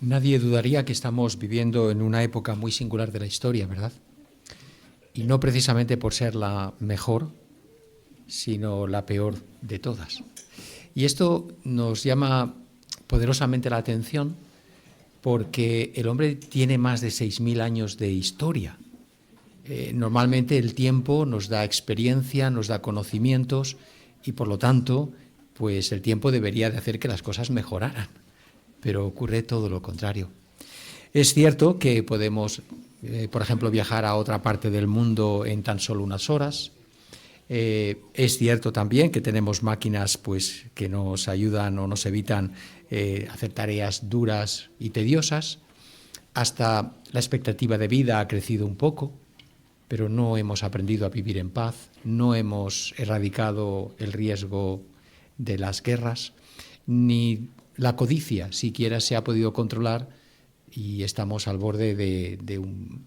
Nadie dudaría que estamos viviendo en una época muy singular de la historia, ¿verdad? Y no precisamente por ser la mejor, sino la peor de todas. Y esto nos llama poderosamente la atención porque el hombre tiene más de 6.000 años de historia. Normalmente el tiempo nos da experiencia, nos da conocimientos y por lo tanto, pues el tiempo debería de hacer que las cosas mejoraran. Pero ocurre todo lo contrario. Es cierto que podemos, por ejemplo, viajar a otra parte del mundo en tan solo unas horas. Es cierto también que tenemos máquinas pues, que nos ayudan o nos evitan hacer tareas duras y tediosas. Hasta la expectativa de vida ha crecido un poco, pero no hemos aprendido a vivir en paz, no hemos erradicado el riesgo de las guerras, ni la codicia siquiera se ha podido controlar y estamos al borde de un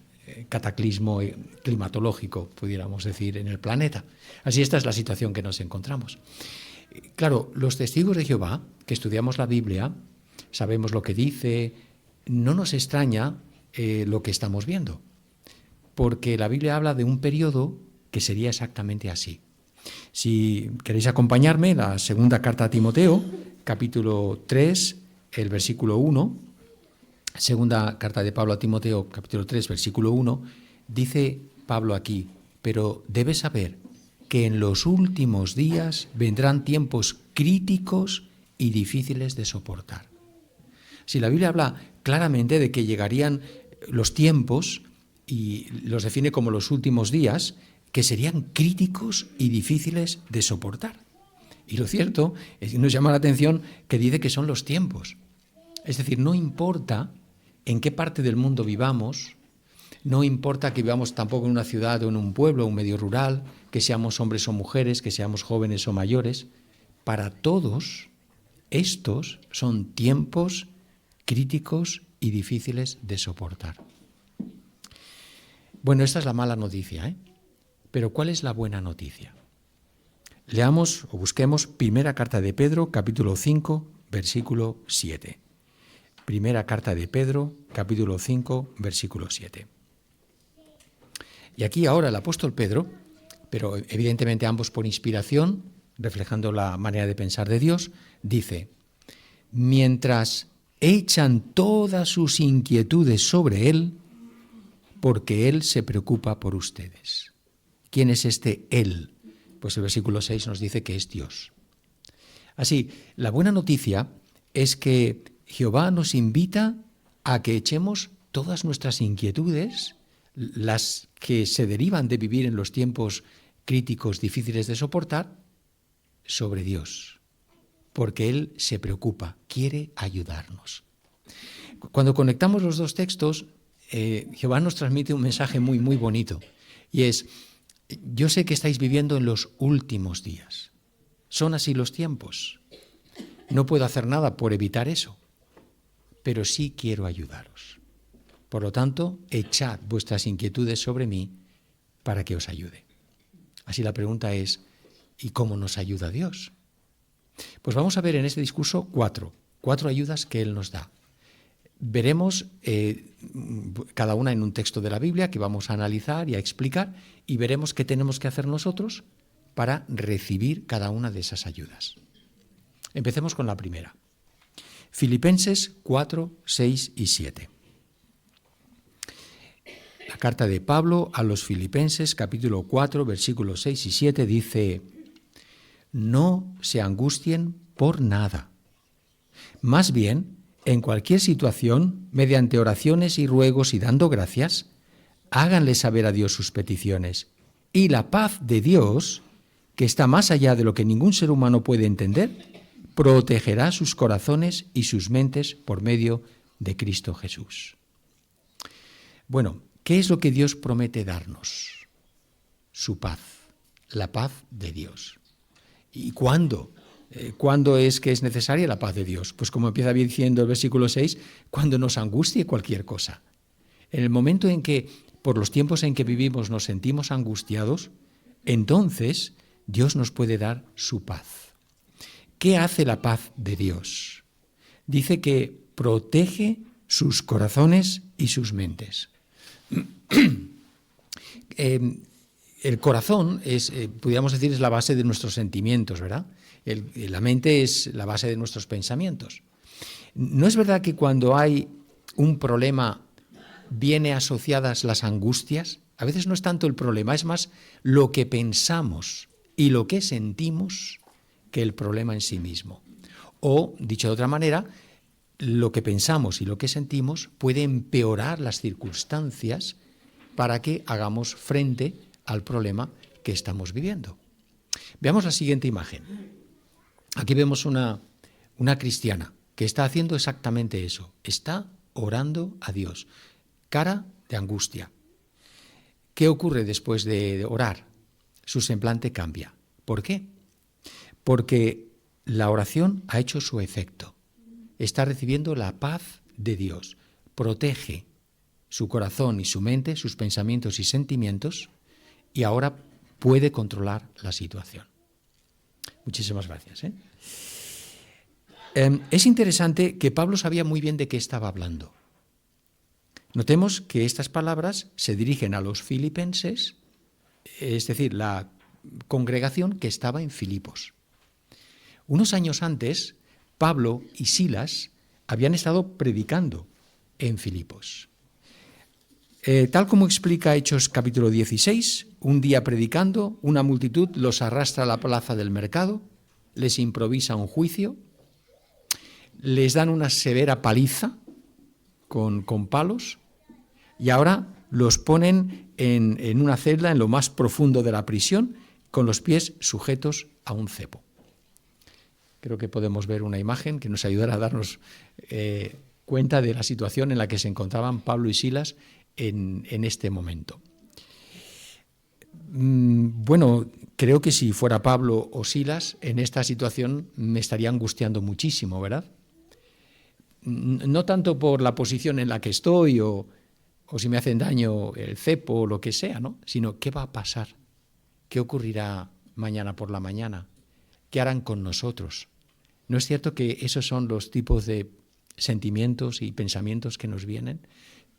cataclismo climatológico, pudiéramos decir, en el planeta. Así esta es la situación que nos encontramos. Claro, los testigos de Jehová, que estudiamos la Biblia, sabemos lo que dice, no nos extraña lo que estamos viendo, porque la Biblia habla de un periodo que sería exactamente así. Si queréis acompañarme, la segunda carta a Timoteo, capítulo 3, el versículo 1, segunda carta de Pablo a Timoteo, capítulo 3, versículo 1, dice Pablo aquí, pero debes saber que en los últimos días vendrán tiempos críticos y difíciles de soportar. Si la Biblia habla claramente de que llegarían los tiempos y los define como los últimos días, que serían críticos y difíciles de soportar. Y lo cierto es que nos llama la atención que dice que son los tiempos. Es decir, no importa en qué parte del mundo vivamos, no importa que vivamos tampoco en una ciudad o en un pueblo, un medio rural, que seamos hombres o mujeres, que seamos jóvenes o mayores, para todos estos son tiempos críticos y difíciles de soportar. Bueno, esta es la mala noticia, ¿eh? Pero ¿cuál es la buena noticia? Leamos o busquemos primera carta de Pedro, capítulo 5, versículo 7. Primera carta de Pedro, capítulo 5, versículo 7. Y aquí ahora el apóstol Pedro, pero evidentemente ambos por inspiración, reflejando la manera de pensar de Dios, dice, mientras echan todas sus inquietudes sobre Él, porque Él se preocupa por ustedes. ¿Quién es este Él? Pues el versículo 6 nos dice que es Dios. Así, la buena noticia es que Jehová nos invita a que echemos todas nuestras inquietudes, las que se derivan de vivir en los tiempos críticos difíciles de soportar, sobre Dios, porque Él se preocupa, quiere ayudarnos. Cuando conectamos los dos textos, Jehová nos transmite un mensaje muy, muy bonito, y es, yo sé que estáis viviendo en los últimos días. Son así los tiempos. No puedo hacer nada por evitar eso, pero sí quiero ayudaros. Por lo tanto, echad vuestras inquietudes sobre mí para que os ayude. Así la pregunta es, ¿y cómo nos ayuda Dios? Pues vamos a ver en este discurso cuatro ayudas que Él nos da. Veremos cada una en un texto de la Biblia que vamos a analizar y a explicar y veremos qué tenemos que hacer nosotros para recibir cada una de esas ayudas. Empecemos con la primera. Filipenses 4, 6 y 7. La carta de Pablo a los Filipenses, capítulo 4, versículos 6 y 7, dice, no se angustien por nada. Más bien, en cualquier situación, mediante oraciones y ruegos y dando gracias, háganle saber a Dios sus peticiones. Y la paz de Dios, que está más allá de lo que ningún ser humano puede entender, protegerá sus corazones y sus mentes por medio de Cristo Jesús. Bueno, ¿qué es lo que Dios promete darnos? Su paz, la paz de Dios. ¿Y cuándo? ¿Cuándo es que es necesaria la paz de Dios? Pues como empieza diciendo el versículo 6, cuando nos angustie cualquier cosa. En el momento en que, por los tiempos en que vivimos, nos sentimos angustiados, entonces Dios nos puede dar su paz. ¿Qué hace la paz de Dios? Dice que protege sus corazones y sus mentes. El corazón es, podríamos decir, es la base de nuestros sentimientos, ¿verdad? La mente es la base de nuestros pensamientos. ¿No es verdad que cuando hay un problema viene asociadas las angustias? A veces no es tanto el problema, es más lo que pensamos y lo que sentimos que el problema en sí mismo. O, dicho de otra manera, lo que pensamos y lo que sentimos puede empeorar las circunstancias para que hagamos frente al problema que estamos viviendo. Veamos la siguiente imagen. Aquí vemos una cristiana que está haciendo exactamente eso. Está orando a Dios. Cara de angustia. ¿Qué ocurre después de orar? Su semblante cambia. ¿Por qué? Porque la oración ha hecho su efecto. Está recibiendo la paz de Dios. Protege su corazón y su mente, sus pensamientos y sentimientos, y ahora puede controlar la situación. Muchísimas gracias. Es interesante que Pablo sabía muy bien de qué estaba hablando. Notemos que estas palabras se dirigen a los filipenses, es decir, la congregación que estaba en Filipos. Unos años antes, Pablo y Silas habían estado predicando en Filipos. Tal como explica Hechos capítulo 16, un día predicando, una multitud los arrastra a la plaza del mercado, les improvisa un juicio, les dan una severa paliza con palos y ahora los ponen en una celda en lo más profundo de la prisión con los pies sujetos a un cepo. Creo que podemos ver una imagen que nos ayudará a darnos cuenta de la situación en la que se encontraban Pablo y Silas en este momento. Bueno, creo que si fuera Pablo o Silas, en esta situación me estaría angustiando muchísimo, ¿verdad? No tanto por la posición en la que estoy o si me hacen daño el cepo o lo que sea, ¿no? Sino ¿qué va a pasar? ¿Qué ocurrirá mañana por la mañana? ¿Qué harán con nosotros? ¿No es cierto que esos son los tipos de sentimientos y pensamientos que nos vienen?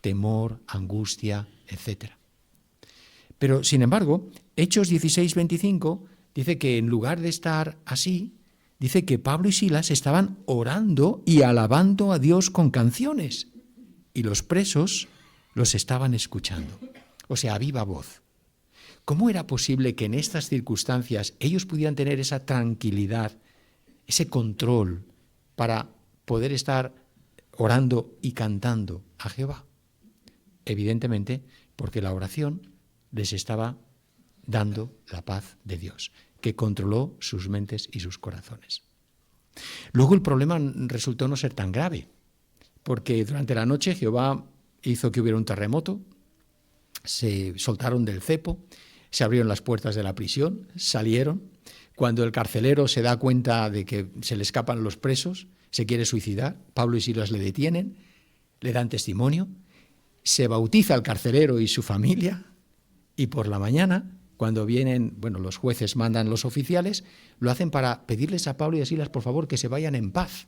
Temor, angustia, etc. Pero, sin embargo, Hechos 16:25 dice que en lugar de estar así, dice que Pablo y Silas estaban orando y alabando a Dios con canciones y los presos los estaban escuchando. O sea, a viva voz. ¿Cómo era posible que en estas circunstancias ellos pudieran tener esa tranquilidad, ese control para poder estar orando y cantando a Jehová? Evidentemente, porque la oración les estaba dando la paz de Dios, que controló sus mentes y sus corazones. Luego el problema resultó no ser tan grave, porque durante la noche Jehová hizo que hubiera un terremoto, se soltaron del cepo, se abrieron las puertas de la prisión, salieron. Cuando el carcelero se da cuenta de que se le escapan los presos, se quiere suicidar, Pablo y Silas le detienen, le dan testimonio, se bautiza al carcelero y su familia, y por la mañana, cuando vienen, los jueces mandan los oficiales, lo hacen para pedirles a Pablo y a Silas, por favor, que se vayan en paz,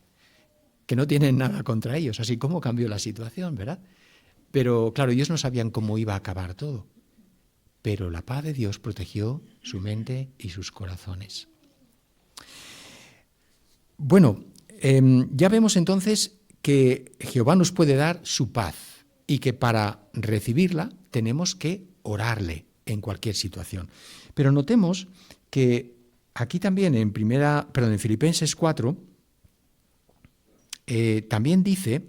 que no tienen nada contra ellos. Así como cambió la situación, ¿verdad? Pero, claro, ellos no sabían cómo iba a acabar todo. Pero la paz de Dios protegió su mente y sus corazones. Bueno, ya vemos entonces que Jehová nos puede dar su paz y que para recibirla tenemos que orarle en cualquier situación. Pero notemos que aquí también en Filipenses 4 también dice,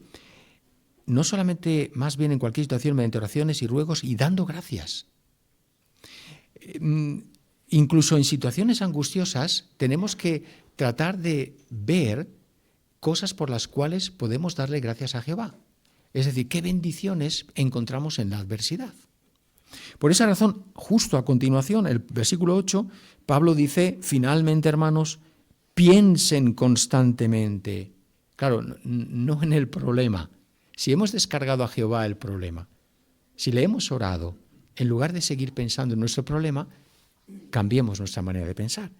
no solamente más bien en cualquier situación mediante oraciones y ruegos y dando gracias. Incluso en situaciones angustiosas tenemos que tratar de ver cosas por las cuales podemos darle gracias a Jehová. Es decir, qué bendiciones encontramos en la adversidad. Por esa razón, justo a continuación, el versículo 8, Pablo dice, finalmente, hermanos, piensen constantemente. Claro, no en el problema. Si hemos descargado a Jehová el problema, si le hemos orado, en lugar de seguir pensando en nuestro problema, cambiemos nuestra manera de pensar.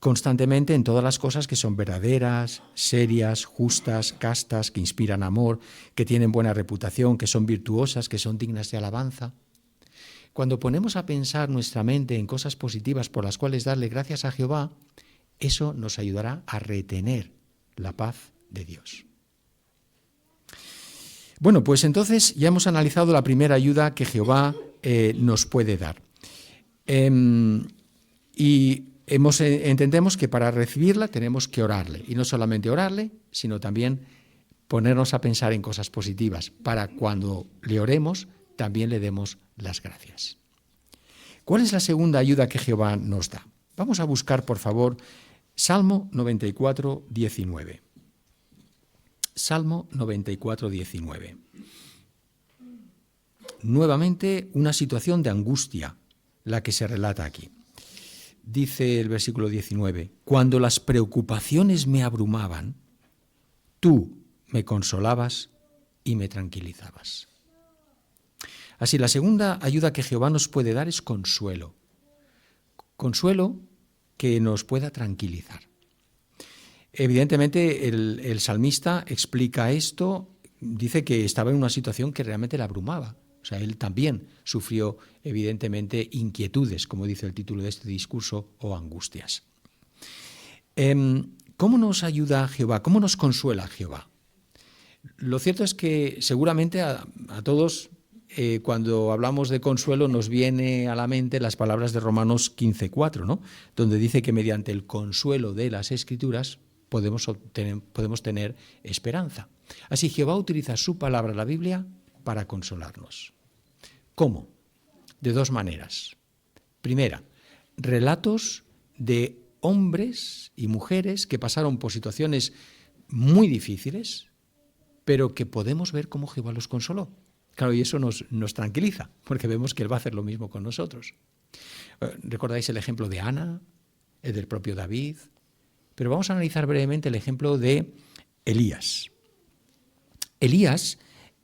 constantemente en todas las cosas que son verdaderas, serias, justas, castas, que inspiran amor, que tienen buena reputación, que son virtuosas, que son dignas de alabanza. Cuando ponemos a pensar nuestra mente en cosas positivas por las cuales darle gracias a Jehová, eso nos ayudará a retener la paz de Dios. Bueno, pues entonces ya hemos analizado la primera ayuda que Jehová nos puede dar. Y entendemos que para recibirla tenemos que orarle. Y no solamente orarle, sino también ponernos a pensar en cosas positivas, para cuando le oremos también le demos las gracias. ¿Cuál es la segunda ayuda que Jehová nos da? Vamos a buscar, por favor, Salmo 94, 19. Salmo 94, 19. Nuevamente una situación de angustia, la que se relata aquí. Dice el versículo 19, cuando las preocupaciones me abrumaban, tú me consolabas y me tranquilizabas. Así, la segunda ayuda que Jehová nos puede dar es consuelo. Consuelo que nos pueda tranquilizar. Evidentemente, el salmista explica esto, dice que estaba en una situación que realmente le abrumaba. O sea, él también sufrió, evidentemente, inquietudes, como dice el título de este discurso, o angustias. ¿Cómo nos ayuda Jehová? ¿Cómo nos consuela Jehová? Lo cierto es que seguramente a todos, cuando hablamos de consuelo, nos viene a la mente las palabras de Romanos 15:4, ¿no? Donde dice que mediante el consuelo de las Escrituras podemos tener esperanza. Así, Jehová utiliza su palabra, la Biblia, para consolarnos. ¿Cómo? De dos maneras. Primera, relatos de hombres y mujeres que pasaron por situaciones muy difíciles, pero que podemos ver cómo Jehová los consoló. Claro, y eso nos tranquiliza, porque vemos que Él va a hacer lo mismo con nosotros. ¿Recordáis el ejemplo de Ana, el del propio David? Pero vamos a analizar brevemente el ejemplo de Elías. Elías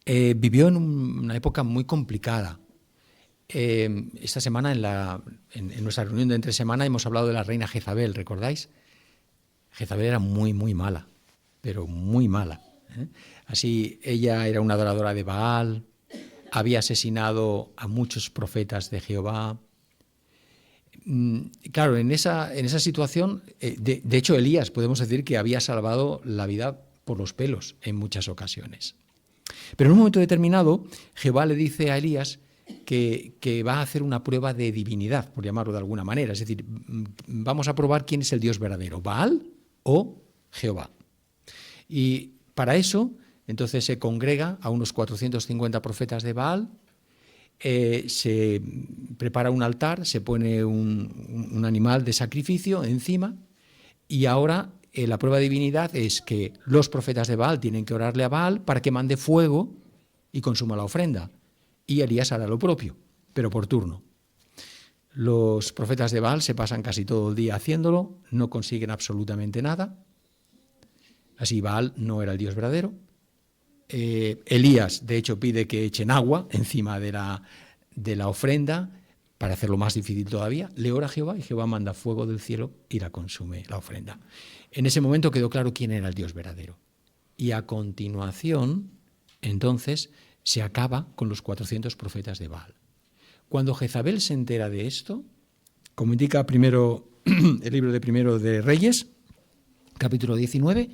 vivió en una época muy complicada. Esta semana, en nuestra reunión de entre semana, hemos hablado de la reina Jezabel, ¿recordáis? Jezabel era muy, muy mala, pero muy mala. Así, ella era una adoradora de Baal, había asesinado a muchos profetas de Jehová. Claro, en esa situación, de hecho, Elías, podemos decir que había salvado la vida por los pelos en muchas ocasiones. Pero en un momento determinado, Jehová le dice a Elías que va a hacer una prueba de divinidad, por llamarlo de alguna manera. Es decir, vamos a probar quién es el Dios verdadero, Baal o Jehová. Y para eso, entonces se congrega a unos 450 profetas de Baal, se prepara un altar, se pone un animal de sacrificio encima, y ahora la prueba de divinidad es que los profetas de Baal tienen que orarle a Baal para que mande fuego y consuma la ofrenda. Y Elías hará lo propio, pero por turno. Los profetas de Baal se pasan casi todo el día haciéndolo, no consiguen absolutamente nada. Así, Baal no era el Dios verdadero. Elías, de hecho, pide que echen agua encima de la ofrenda para hacerlo más difícil todavía. Le ora a Jehová y Jehová manda fuego del cielo y la consume, la ofrenda. En ese momento quedó claro quién era el Dios verdadero. Y a continuación, entonces, se acaba con los 400 profetas de Baal. Cuando Jezabel se entera de esto, como indica primero el libro de Primero de Reyes, capítulo 19,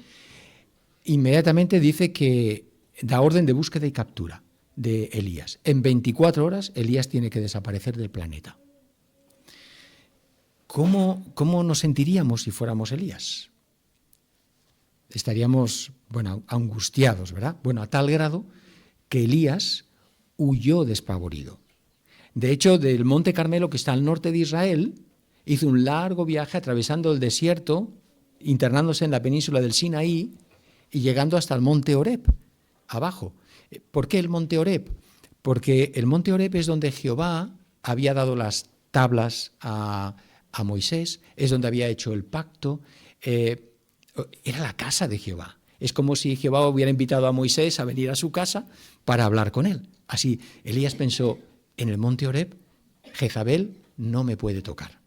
inmediatamente dice que da orden de búsqueda y captura de Elías. En 24 horas, Elías tiene que desaparecer del planeta. ¿Cómo nos sentiríamos si fuéramos Elías? Estaríamos, angustiados, ¿verdad? A tal grado que Elías huyó despavorido. De hecho, del Monte Carmelo, que está al norte de Israel, hizo un largo viaje atravesando el desierto, internándose en la península del Sinaí y llegando hasta el Monte Horeb, abajo. ¿Por qué el Monte Horeb? Porque el Monte Horeb es donde Jehová había dado las tablas a Moisés, es donde había hecho el pacto, era la casa de Jehová. Es como si Jehová hubiera invitado a Moisés a venir a su casa para hablar con él. Así, Elías pensó, en el Monte Horeb, Jezabel no me puede tocar.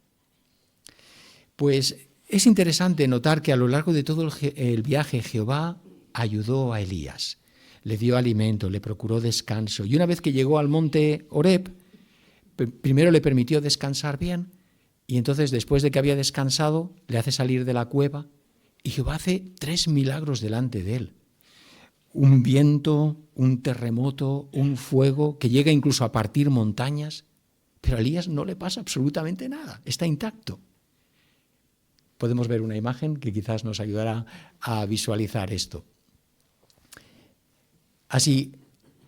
Pues Es interesante notar que a lo largo de todo el viaje Jehová ayudó a Elías, le dio alimento, le procuró descanso, y una vez que llegó al monte Horeb, primero le permitió descansar bien, y entonces después de que había descansado, le hace salir de la cueva, y Jehová hace 3 milagros delante de él. Un viento, un terremoto, un fuego que llega incluso a partir montañas, pero a Elías no le pasa absolutamente nada, está intacto. Podemos ver una imagen que quizás nos ayudará a visualizar esto. Así,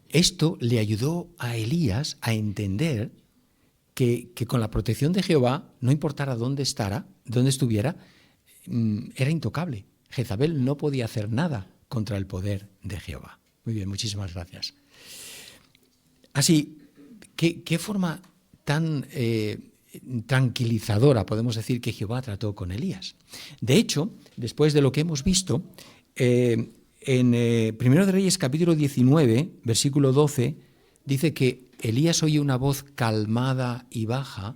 esto le ayudó a Elías a entender que con la protección de Jehová, no importara dónde estuviera, era intocable. Jezabel no podía hacer nada contra el poder de Jehová. Muy bien, muchísimas gracias. Así, ¿qué forma tan tranquilizadora podemos decir que Jehová trató con Elías? De hecho, después de lo que hemos visto, en 1 de Reyes capítulo 19, versículo 12, dice que Elías oye una voz calmada y baja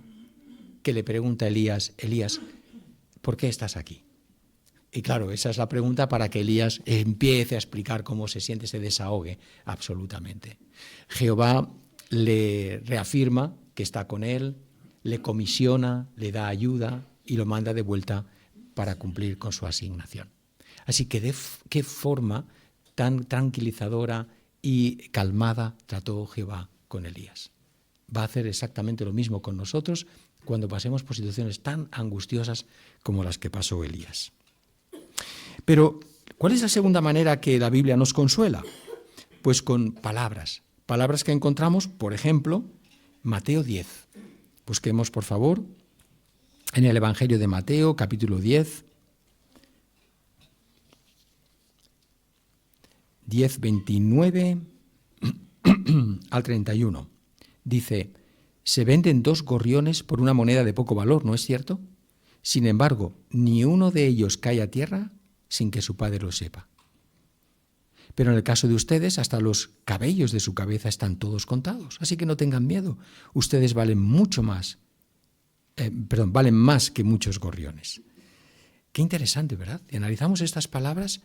que le pregunta a Elías, ¿por qué estás aquí? Y claro, esa es la pregunta para que Elías empiece a explicar cómo se siente, se desahogue absolutamente. Jehová le reafirma que está con él, le comisiona, le da ayuda y lo manda de vuelta para cumplir con su asignación. Así que qué forma tan tranquilizadora y calmada trató Jehová con Elías. Va a hacer exactamente lo mismo con nosotros cuando pasemos por situaciones tan angustiosas como las que pasó Elías. Pero, ¿cuál es la segunda manera que la Biblia nos consuela? Pues con palabras. Palabras que encontramos, por ejemplo, Mateo 10. Busquemos, por favor, en el Evangelio de Mateo, capítulo 10, 29 al 31. Dice, se venden 2 gorriones por una moneda de poco valor, ¿no es cierto? Sin embargo, ni uno de ellos cae a tierra sin que su padre lo sepa. Pero en el caso de ustedes, hasta los cabellos de su cabeza están todos contados. Así que no tengan miedo. Ustedes valen valen más que muchos gorriones. Qué interesante, ¿verdad? Si analizamos estas palabras,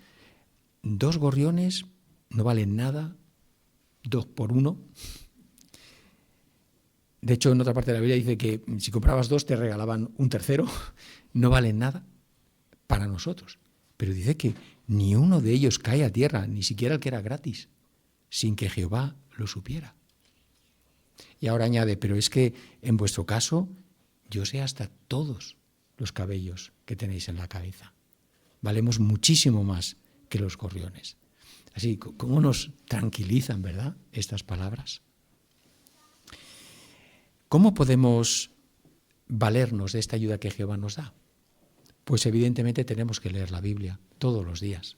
2 gorriones no valen nada, 2 por 1. De hecho, en otra parte de la Biblia dice que si comprabas 2 te regalaban un tercero. No valen nada para nosotros. Pero dice que ni uno de ellos cae a tierra, ni siquiera el que era gratis, sin que Jehová lo supiera. Y ahora añade, pero es que en vuestro caso, yo sé hasta todos los cabellos que tenéis en la cabeza. Valemos muchísimo más que los gorriones. Así, ¿cómo nos tranquilizan, verdad, estas palabras? ¿Cómo podemos valernos de esta ayuda que Jehová nos da? Pues evidentemente tenemos que leer la Biblia todos los días.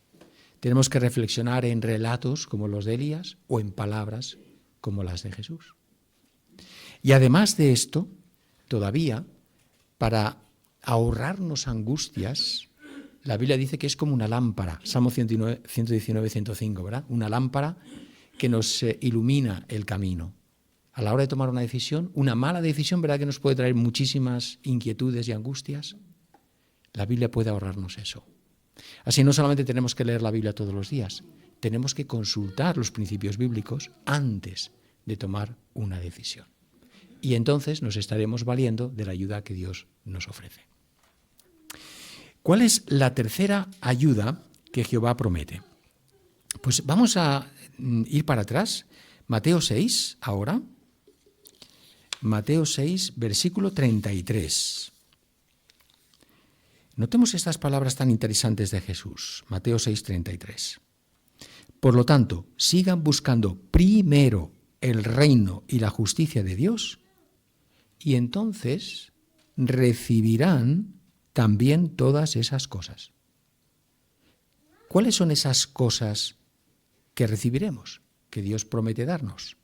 Tenemos que reflexionar en relatos como los de Elías o en palabras como las de Jesús. Y además de esto, todavía, para ahorrarnos angustias, la Biblia dice que es como una lámpara, Salmo 119, 105, ¿verdad? Una lámpara que nos ilumina el camino. A la hora de tomar una decisión, una mala decisión, ¿verdad?, que nos puede traer muchísimas inquietudes y angustias. La Biblia puede ahorrarnos eso. Así no solamente tenemos que leer la Biblia todos los días, tenemos que consultar los principios bíblicos antes de tomar una decisión. Y entonces nos estaremos valiendo de la ayuda que Dios nos ofrece. ¿Cuál es la tercera ayuda que Jehová promete? Pues vamos a ir para atrás. Mateo 6, ahora. Mateo 6, versículo 33. Notemos estas palabras tan interesantes de Jesús. Mateo 6, 33. Por lo tanto, sigan buscando primero el reino y la justicia de Dios, y entonces recibirán también todas esas cosas. ¿Cuáles son esas cosas que recibiremos, que Dios promete darnos?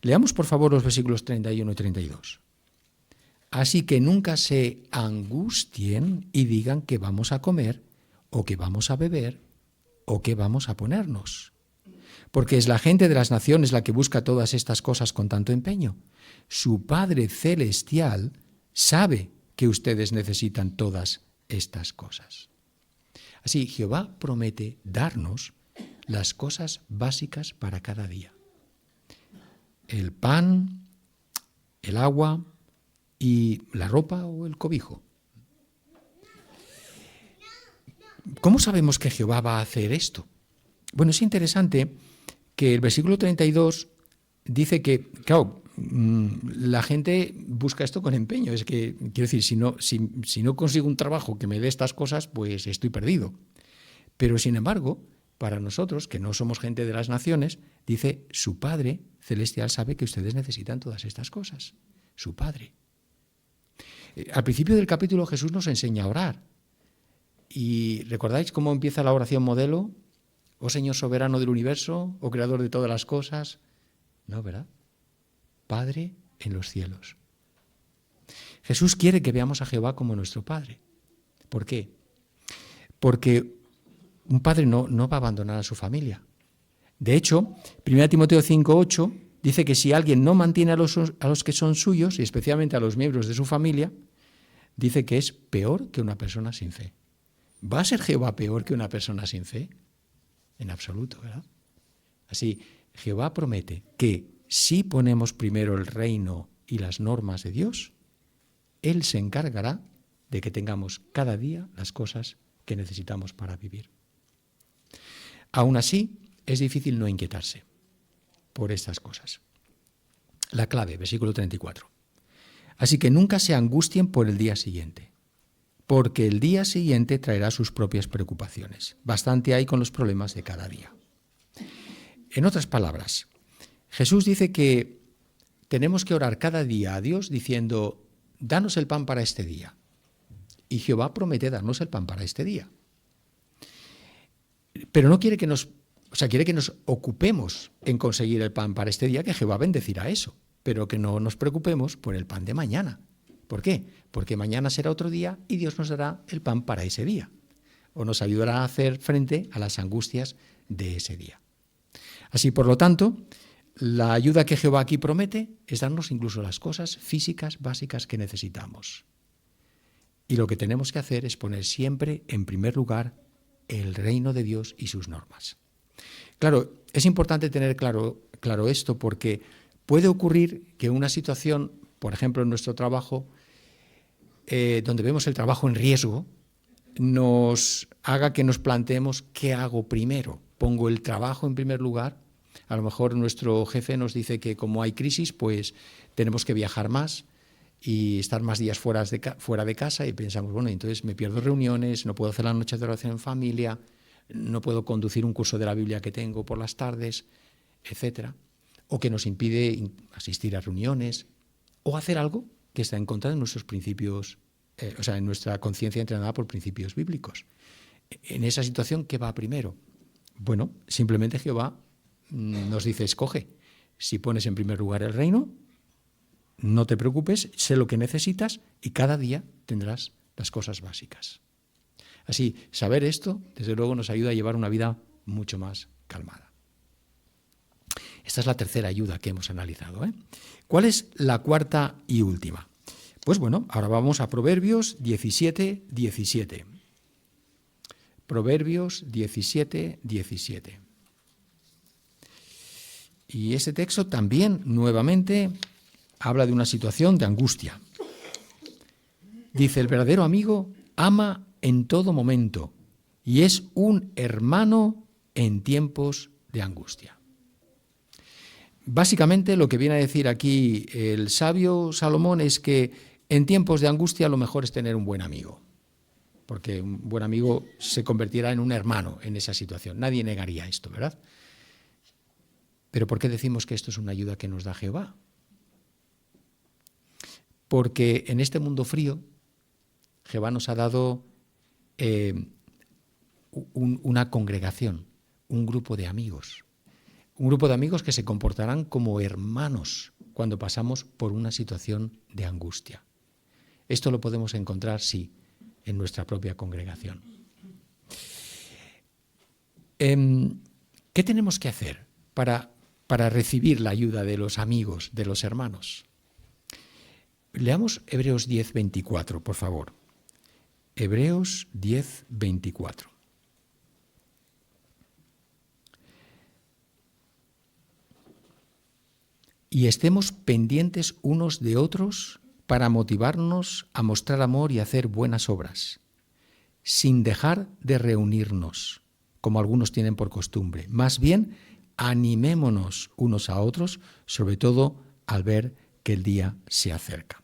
Leamos por favor los versículos 31 y 32. Así que nunca se angustien y digan que vamos a comer, o que vamos a beber, o que vamos a ponernos. Porque es la gente de las naciones la que busca todas estas cosas con tanto empeño. Su Padre Celestial sabe que ustedes necesitan todas estas cosas. Así, Jehová promete darnos las cosas básicas para cada día. El pan, el agua y la ropa o el cobijo. ¿Cómo sabemos que Jehová va a hacer esto? Bueno, es interesante que el versículo 32 dice que, claro, la gente busca esto con empeño. Es que, quiero decir, si no consigo un trabajo que me dé estas cosas, pues estoy perdido. Pero, sin embargo, para nosotros, que no somos gente de las naciones, dice, su Padre Celestial sabe que ustedes necesitan todas estas cosas. Su Padre. Al principio del capítulo Jesús nos enseña a orar. ¿Y recordáis cómo empieza la oración modelo? Oh Señor soberano del universo, oh creador de todas las cosas. No, ¿verdad? Padre en los cielos. Jesús quiere que veamos a Jehová como nuestro Padre. ¿Por qué? Porque un padre no va a abandonar a su familia. De hecho, 1 Timoteo 5:8 dice que si alguien no mantiene a los que son suyos, y especialmente a los miembros de su familia, dice que es peor que una persona sin fe. ¿Va a ser Jehová peor que una persona sin fe? En absoluto, ¿verdad? Así, Jehová promete que si ponemos primero el reino y las normas de Dios, Él se encargará de que tengamos cada día las cosas que necesitamos para vivir. Aún así, es difícil no inquietarse por estas cosas. La clave, versículo 34. Así que nunca se angustien por el día siguiente, porque el día siguiente traerá sus propias preocupaciones. Bastante hay con los problemas de cada día. En otras palabras, Jesús dice que tenemos que orar cada día a Dios diciendo, danos el pan para este día. Y Jehová promete darnos el pan para este día. Pero no quiere quiere que nos ocupemos en conseguir el pan para este día, que Jehová bendecirá eso, pero que no nos preocupemos por el pan de mañana. ¿Por qué? Porque mañana será otro día y Dios nos dará el pan para ese día, o nos ayudará a hacer frente a las angustias de ese día. Así, por lo tanto, la ayuda que Jehová aquí promete es darnos incluso las cosas físicas básicas que necesitamos. Y lo que tenemos que hacer es poner siempre en primer lugar el reino de Dios y sus normas. Claro, es importante tener claro esto porque puede ocurrir que una situación, por ejemplo en nuestro trabajo, donde vemos el trabajo en riesgo, nos haga que nos planteemos qué hago primero. ¿Pongo el trabajo en primer lugar? A lo mejor nuestro jefe nos dice que como hay crisis, pues tenemos que viajar más y estar más días fuera de casa y pensamos, bueno, entonces me pierdo reuniones, no puedo hacer las noches de oración en familia, no puedo conducir un curso de la Biblia que tengo por las tardes, etcétera, o que nos impide asistir a reuniones o hacer algo que está en contra de nuestros principios, en nuestra conciencia entrenada por principios bíblicos. En esa situación, ¿qué va primero? Bueno, simplemente Jehová nos dice, escoge. Si pones en primer lugar el reino, no te preocupes, sé lo que necesitas y cada día tendrás las cosas básicas. Así, saber esto, desde luego, nos ayuda a llevar una vida mucho más calmada. Esta es la tercera ayuda que hemos analizado, ¿eh? ¿Cuál es la cuarta y última? Pues bueno, ahora vamos a Proverbios 17, 17. Proverbios 17, 17. Y ese texto también, nuevamente, habla de una situación de angustia. Dice, el verdadero amigo ama en todo momento y es un hermano en tiempos de angustia. Básicamente lo que viene a decir aquí el sabio Salomón es que en tiempos de angustia lo mejor es tener un buen amigo, porque un buen amigo se convertirá en un hermano en esa situación. Nadie negaría esto, ¿verdad? Pero ¿por qué decimos que esto es una ayuda que nos da Jehová? Porque en este mundo frío, Jehová nos ha dado una congregación, un grupo de amigos. Un grupo de amigos que se comportarán como hermanos cuando pasamos por una situación de angustia. Esto lo podemos encontrar, sí, en nuestra propia congregación. ¿Qué tenemos que hacer para recibir la ayuda de los amigos, de los hermanos? Leamos Hebreos 10, 24, por favor. Hebreos 10, 24. Y estemos pendientes unos de otros para motivarnos a mostrar amor y hacer buenas obras, sin dejar de reunirnos, como algunos tienen por costumbre. Más bien, animémonos unos a otros, sobre todo al ver que el día se acerca.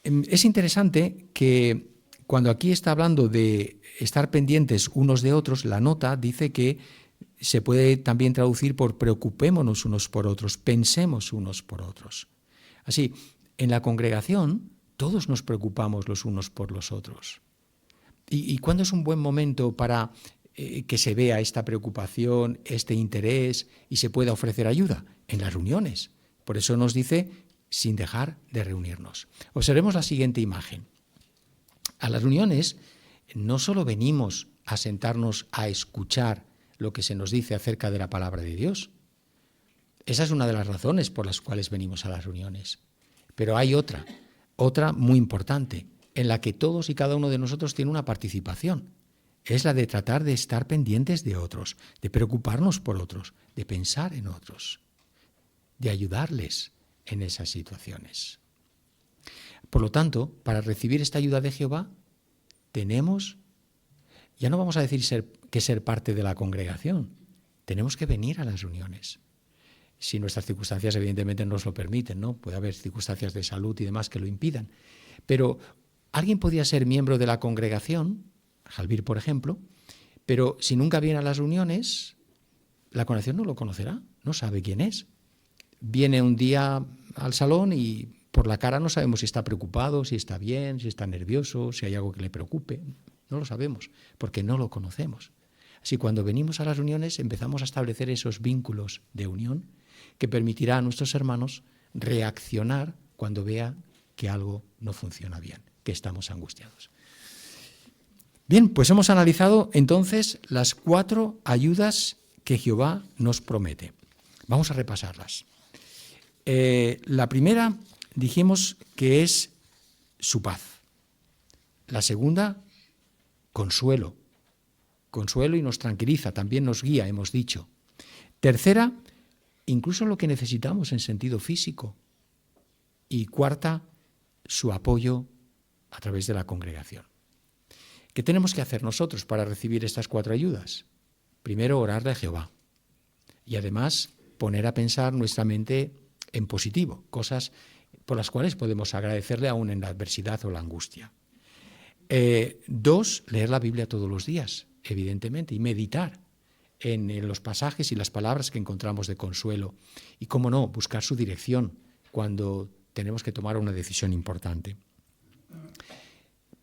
Es interesante que cuando aquí está hablando de estar pendientes unos de otros, la nota dice que se puede también traducir por preocupémonos unos por otros, pensemos unos por otros. Así, en la congregación todos nos preocupamos los unos por los otros. ¿Y cuándo es un buen momento para que se vea esta preocupación, este interés y se pueda ofrecer ayuda? En las reuniones. Por eso nos dice, sin dejar de reunirnos. Observemos la siguiente imagen. A las reuniones no solo venimos a sentarnos a escuchar lo que se nos dice acerca de la palabra de Dios. Esa es una de las razones por las cuales venimos a las reuniones. Pero hay otra muy importante, en la que todos y cada uno de nosotros tiene una participación. Es la de tratar de estar pendientes de otros, de preocuparnos por otros, de pensar en otros, de ayudarles en esas situaciones. Por lo tanto, para recibir esta ayuda de Jehová, tenemos, ya no vamos a decir ser parte de la congregación, tenemos que venir a las reuniones. Si nuestras circunstancias evidentemente nos lo permiten, ¿no? Puede haber circunstancias de salud y demás que lo impidan. Pero alguien podría ser miembro de la congregación, Jalbir por ejemplo, pero si nunca viene a las reuniones, la congregación no lo conocerá, no sabe quién es. Viene un día al salón y por la cara no sabemos si está preocupado, si está bien, si está nervioso, si hay algo que le preocupe. No lo sabemos, porque no lo conocemos. Así cuando venimos a las reuniones empezamos a establecer esos vínculos de unión que permitirá a nuestros hermanos reaccionar cuando vean que algo no funciona bien, que estamos angustiados. Bien, pues hemos analizado entonces las 4 ayudas que Jehová nos promete. Vamos a repasarlas. La primera dijimos que es su paz. La segunda, consuelo. Consuelo y nos tranquiliza, también nos guía, hemos dicho. Tercera, incluso lo que necesitamos en sentido físico. Y cuarta, su apoyo a través de la congregación. ¿Qué tenemos que hacer nosotros para recibir estas 4 ayudas? Primero, orarle a Jehová. Y además, poner a pensar nuestra mente en positivo, cosas por las cuales podemos agradecerle aún en la adversidad o la angustia. 2, leer la Biblia todos los días, evidentemente, y meditar en los pasajes y las palabras que encontramos de consuelo. Y, cómo no, buscar su dirección cuando tenemos que tomar una decisión importante.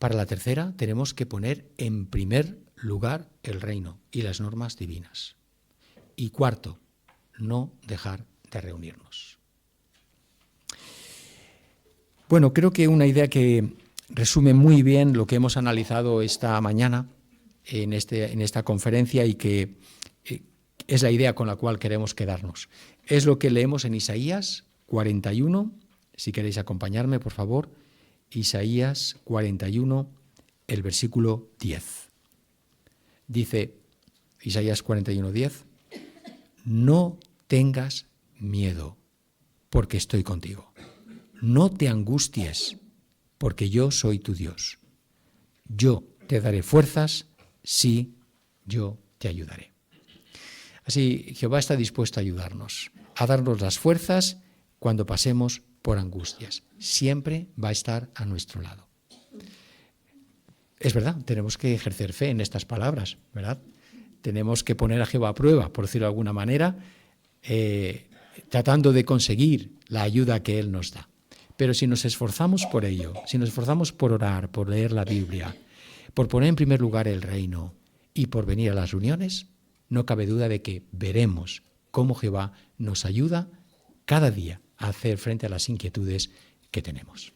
Para la tercera, tenemos que poner en primer lugar el reino y las normas divinas. Y cuarto, no dejar de reunirnos. Bueno, creo que una idea que resume muy bien lo que hemos analizado esta mañana en esta conferencia y que es la idea con la cual queremos quedarnos. Es lo que leemos en Isaías 41, si queréis acompañarme, por favor. Isaías 41, el versículo 10. Dice Isaías 41, 10, no tengas miedo, porque estoy contigo. No te angusties, porque yo soy tu Dios. Yo te daré fuerzas, sí, yo te ayudaré. Así, Jehová está dispuesto a ayudarnos, a darnos las fuerzas cuando pasemos por angustias. Siempre va a estar a nuestro lado. Es verdad, tenemos que ejercer fe en estas palabras, ¿verdad? Tenemos que poner a Jehová a prueba, por decirlo de alguna manera, tratando de conseguir la ayuda que Él nos da. Pero si nos esforzamos por ello, si nos esforzamos por orar, por leer la Biblia, por poner en primer lugar el reino y por venir a las reuniones, no cabe duda de que veremos cómo Jehová nos ayuda cada día a hacer frente a las inquietudes que tenemos.